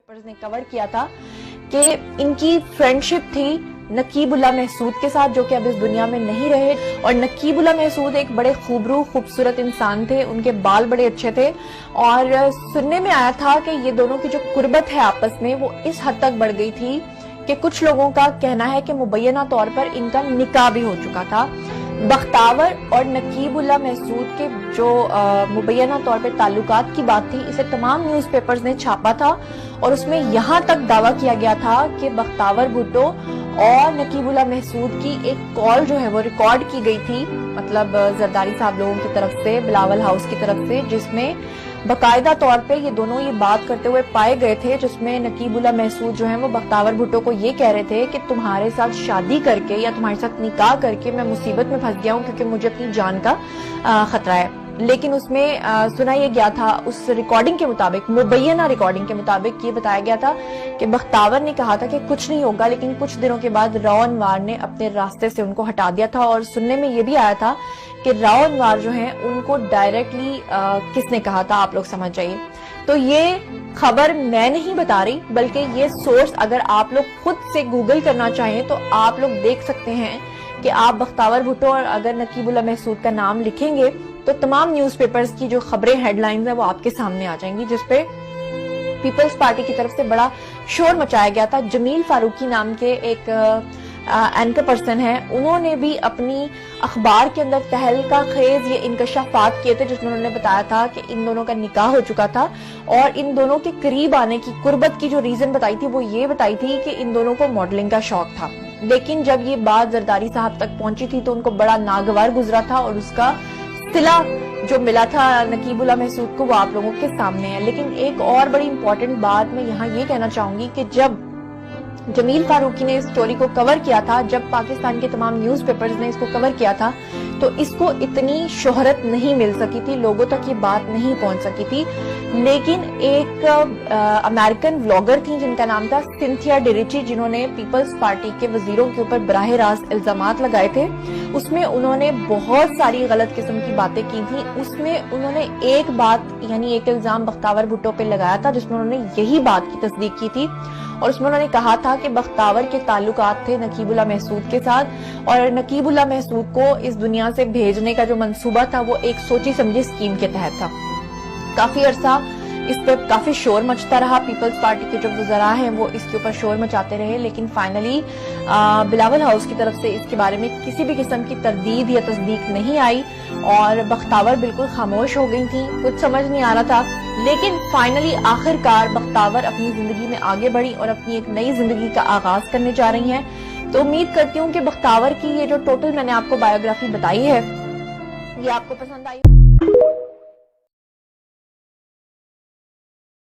Papers نے کور کیا تھا کہ ان کی فرینڈشپ تھی نقیب اللہ محسود کے ساتھ، جو کہ اب اس دنیا میں نہیں رہے. اور نقیب اللہ محسود ایک بڑے خوبصورت انسان تھے، ان کے بال بڑے اچھے تھے، اور سننے میں آیا تھا کہ یہ دونوں کی جو قربت ہے آپس میں وہ اس حد تک بڑھ گئی تھی کہ کچھ لوگوں کا کہنا ہے کہ مبینہ طور پر ان کا نکاح بھی ہو چکا تھا. بختاور اور نقیب اللہ محسود کے جو مبینہ طور پر تعلقات کی بات تھی، اسے تمام نیوز پیپرز نے چھاپا تھا، اور اس میں یہاں تک دعویٰ کیا گیا تھا کہ بختاور بھٹو اور نقیب اللہ محسود کی ایک کال جو ہے وہ ریکارڈ کی گئی تھی، مطلب زرداری صاحب لوگوں کی طرف سے، بلاول ہاؤس کی طرف سے، جس میں باقاعدہ طور پہ یہ دونوں یہ بات کرتے ہوئے پائے گئے تھے، جس میں نقیب اللہ محسود جو ہیں وہ بختاور بھٹو کو یہ کہہ رہے تھے کہ تمہارے ساتھ شادی کر کے یا تمہارے ساتھ نکاح کر کے میں مصیبت میں پھنس گیا ہوں کیونکہ مجھے اپنی جان کا خطرہ ہے. لیکن اس میں سنا یہ گیا تھا، اس ریکارڈنگ کے مطابق، مبینہ ریکارڈنگ کے مطابق یہ بتایا گیا تھا کہ بختاور نے کہا تھا کہ کچھ نہیں ہوگا، لیکن کچھ دنوں کے بعد راؤ انوار نے اپنے راستے سے ان کو ہٹا دیا تھا. اور سننے میں یہ بھی آیا تھا کہ راؤ انوار جو ہیں ان کو ڈائریکٹلی کس نے کہا تھا، آپ لوگ سمجھ جائیے. تو یہ خبر میں نہیں بتا رہی، بلکہ یہ سورس اگر آپ لوگ خود سے گوگل کرنا چاہیں تو آپ لوگ دیکھ سکتے ہیں کہ آپ بختاور بھٹو اور اگر نقیب اللہ محسود کا نام لکھیں گے تو تمام نیوز پیپرز کی جو خبریں ہیڈ لائنز ہیں وہ آپ کے سامنے آ جائیں گی، جس پہ پیپلز پارٹی کی طرف سے بڑا شور مچایا گیا تھا. جمیل فاروقی نام کے ایک اینکر پرسن ہے، انہوں نے بھی اپنی اخبار کے اندر تہلکہ خیز یہ انکشافات کیے تھے، جس میں انہوں نے بتایا تھا کہ ان دونوں کا نکاح ہو چکا تھا، اور ان دونوں کے قریب آنے کی، قربت کی جو ریزن بتائی تھی وہ یہ بتائی تھی کہ ان دونوں کو ماڈلنگ کا شوق تھا. لیکن جب یہ بات زرداری صاحب تک پہنچی تھی تو ان کو بڑا ناگوار گزرا تھا، اور اس کا صلہ جو ملا تھا نقیب اللہ محسود کو وہ آپ لوگوں کے سامنے ہے. لیکن ایک اور بڑی امپورٹنٹ بات میں یہاں یہ کہنا چاہوں گی کہ جب جمیل فاروقی نے اس سٹوری کو کور کیا تھا، جب پاکستان کے تمام نیوز پیپرز نے اس کو کور کیا تھا، تو اس کو اتنی شہرت نہیں مل سکی تھی، لوگوں تک یہ بات نہیں پہنچ سکی تھی. لیکن ایک امریکن ولاگر تھی جن کا نام تھا سنتھیا ڈیریچی، جنہوں نے پیپلز پارٹی کے وزیروں کے اوپر براہ راست الزامات لگائے تھے. اس میں انہوں نے بہت ساری غلط قسم کی باتیں کی تھیں. اس میں انہوں نے ایک بات، یعنی ایک الزام بختاور بھٹو پہ لگایا تھا جس میں انہوں نے یہی بات کی تصدیق کی تھی، اور اس میں انہوں نے کہا تھا کہ بختاور کے تعلقات تھے نقیب اللہ محسود کے ساتھ، اور نقیب اللہ محسود کو اس دنیا سے بھیجنے کا جو منصوبہ تھا وہ ایک سوچی سمجھی اسکیم کے تحت تھا. کافی عرصہ اس پہ کافی شور مچتا رہا، پیپلز پارٹی کے جو وزراء ہیں وہ اس کے اوپر شور مچاتے رہے، لیکن فائنلی بلاول ہاؤس کی طرف سے اس کے بارے میں کسی بھی قسم کی تردید یا تصدیق نہیں آئی، اور بختاور بالکل خاموش ہو گئی تھی، کچھ سمجھ نہیں آ رہا تھا. لیکن فائنلی آخرکار بختاور اپنی زندگی میں آگے بڑھی اور اپنی ایک نئی زندگی کا آغاز کرنے جا رہی ہیں. تو امید کرتی ہوں کہ بختاور کی یہ جو ٹوٹل میں نے آپ کو بایوگرافی بتائی ہے یہ آپ کو پسند آئی.